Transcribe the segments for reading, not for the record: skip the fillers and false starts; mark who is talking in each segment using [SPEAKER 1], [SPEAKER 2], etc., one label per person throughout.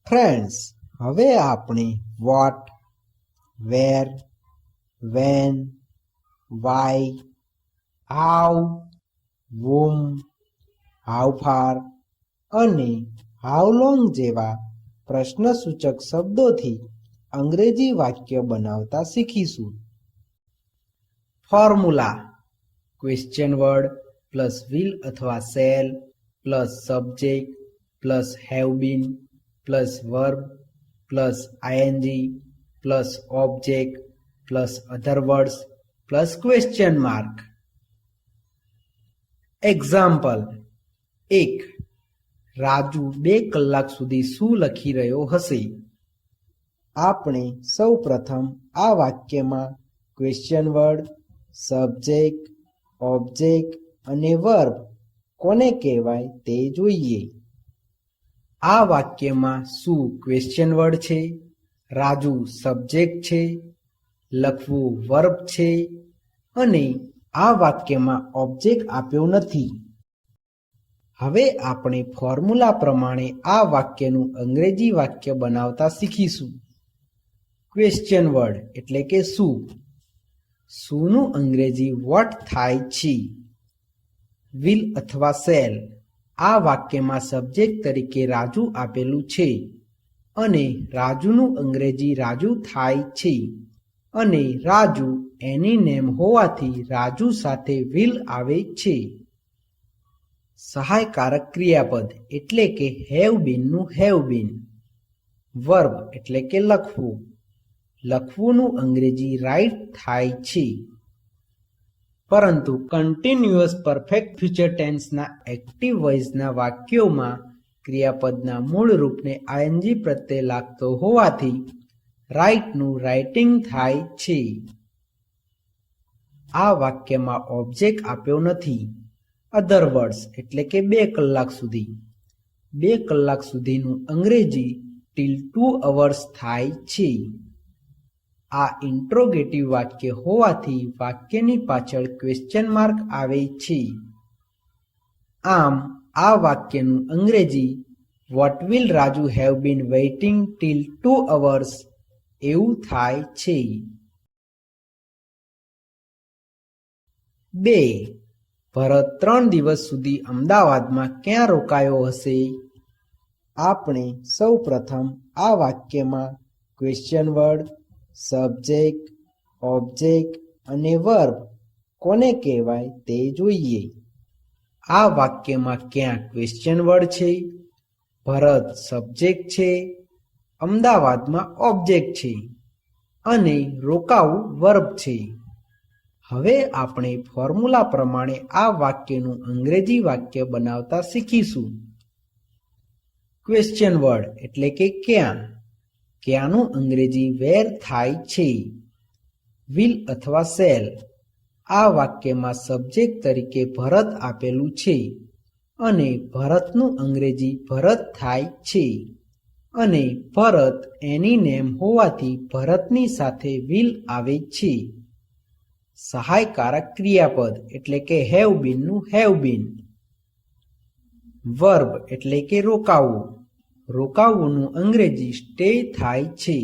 [SPEAKER 1] Friends, હવે આપણે what, where, when, why, how, whom, how far અને હાઉ લોંગ જેવા પ્રશ્નસૂચક શબ્દોથી અંગ્રેજી વાક્ય બનાવતા શીખીશું. Formula: question word plus will અથવા shall plus subject plus have been plus verb plus ING plus object plus other words plus question mark. Example: 1. Raju 2 કલાક સુધી શું લખી રહ્યો હશે? આપણે સૌ પ્રથમ આ વાક્યમાં ક્વેશ્ચન વર્ડ, સબ્જેક્ટ, ઓબ્જેક્ટ અને વર્બ કોને કહેવાય તે જોઈએ. આ વાક્યમાં શું ક્વેશ્ચન વર્ડ છે, રાજુ સબ્જેક્ટ છે, લખવું વર્બ છે અને આ વાક્યમાં ઓબ્જેક્ટ આપ્યો નથી. હવે આપણે ફોર્મ્યુલા પ્રમાણે આ વાક્યનું અંગ્રેજી વાક્ય બનાવતા શીખીશું. ક્વેશ્ચન વર્ડ એટલે કે શું. શુંનું અંગ્રેજી વોટ થાય છે. વિલ અથવા શેલ, આ વાક્યમાં સબ્જેક્ટ તરીકે રાજુ આપેલું છે અને રાજુનું અંગ્રેજી રાજુ થાય છે અને રાજુ એની નેમ હોવાથી રાજુ સાથે વિલ આવે છે. સહાયકારક ક્રિયાપદ એટલે કે હેવ બીનનું હેવ બીન. વર્બ એટલે કે લખવું. લખવુંનું અંગ્રેજી રાઇટ થાય છે. પરંતુ કન્ટિન્યુઅસ પરફેક્ટ ફ્યુચર ટેન્સના એક્ટિવ વોઇસના વાક્યોમાં ક્રિયાપદના મૂળ રૂપને આઈએનજી પ્રત્યે લાગતો હોવાથી રાઇટનું રાઇટિંગ થાય છે. આ વાક્યમાં ઓબ્જેક્ટ આપ્યો નથી. અધર વર્ડ્સ એટલે કે 2 કલાક સુધી. 2 કલાક સુધીનું અંગ્રેજી ટીલ 2 અવર્સ થાય છે. આ ઇન્ટ્રોગેટિવ વાક્ય હોવાથી વાક્યની પાછળ ક્વેશ્ચન માર્ક આવે છે. આમ આ વાક્યનું અંગ્રેજી what will Raju have been waiting till 2 hours એવું થાય છે. 2. ભરત 3 દિવસ સુધી અમદાવાદમાં ક્યાં રોકાયો હશે? આપણે સૌ પ્રથમ આ વાક્યમાં ક્વેશ્ચન વર્ડ, સબ્જેક્ટ, ઓબ્જેક્ટ અને વર્બ કોને કહેવાય તે જોઈએ. આ વાક્યમાં ક્યાં ક્વેશ્ચન વર્ડ છે, ભરત સબ્જેક્ટ છે, અમદાવાદમાં ઓબ્જેક્ટ છે અને રોકાવું વર્બ છે. હવે આપણે ફોર્મ્યુલા પ્રમાણે આ વાક્યનું અંગ્રેજી વાક્ય બનાવતા શીખીશું. ક્વેશ્ચન વર્ડ એટલે કે ક્યાં. ક્યાંનું અંગ્રેજી વેર થાય છે. વિલ અથવા શેલ, આ વાક્યમાં સબ્જેક્ટ તરીકે ભરત આપેલું છે અને ભરતનું અંગ્રેજી ભરત થાય છે અને ભરત એની નેમ હોવાથી ભરતની સાથે વિલ આવે છે. સહાયકારક ક્રિયાપદ એટલે કે હેવ બીનનું હેવ બીન. વર્બ એટલે કે રોકાવું. રોકાવુંનું અંગ્રેજી સ્ટે થાય છે.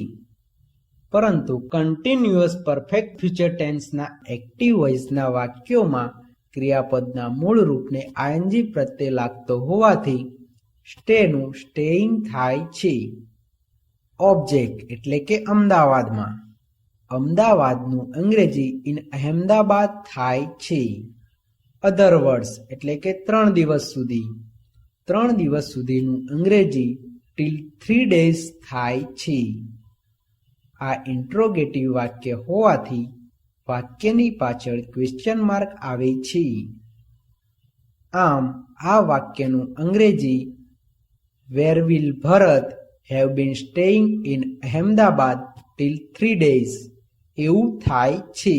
[SPEAKER 1] પરંતુ કન્ટિન્યુઅસ પરફેક્ટ ફ્યુચર ટેન્સના એક્ટિવ વોઇસના વાક્યોમાં ક્રિયાપદના મૂળ રૂપને આઈએનજી પ્રત્યે લાગતો હોવાથી સ્ટેનું સ્ટેઇંગ થાય છે. ઓબ્જેક્ટ એટલે કે અમદાવાદમાં. અમદાવાદનું અંગ્રેજી ઇન અહેમદાબાદ થાય છે. અધર વર્ડ્સ એટલે કે 3 દિવસ સુધી. 3 દિવસ સુધીનું અંગ્રેજી ટીલ 3 ડેઝ થાય છે. આ ઇન્ટ્રોગેટિવ વાક્ય હોવાથી વાક્યની પાછળ ક્વેશ્ચન માર્ક આવે છે. આમ આ વાક્યનું અંગ્રેજી where will Bharat have been staying in Ahmedabad till 3 days એવું થાય છે.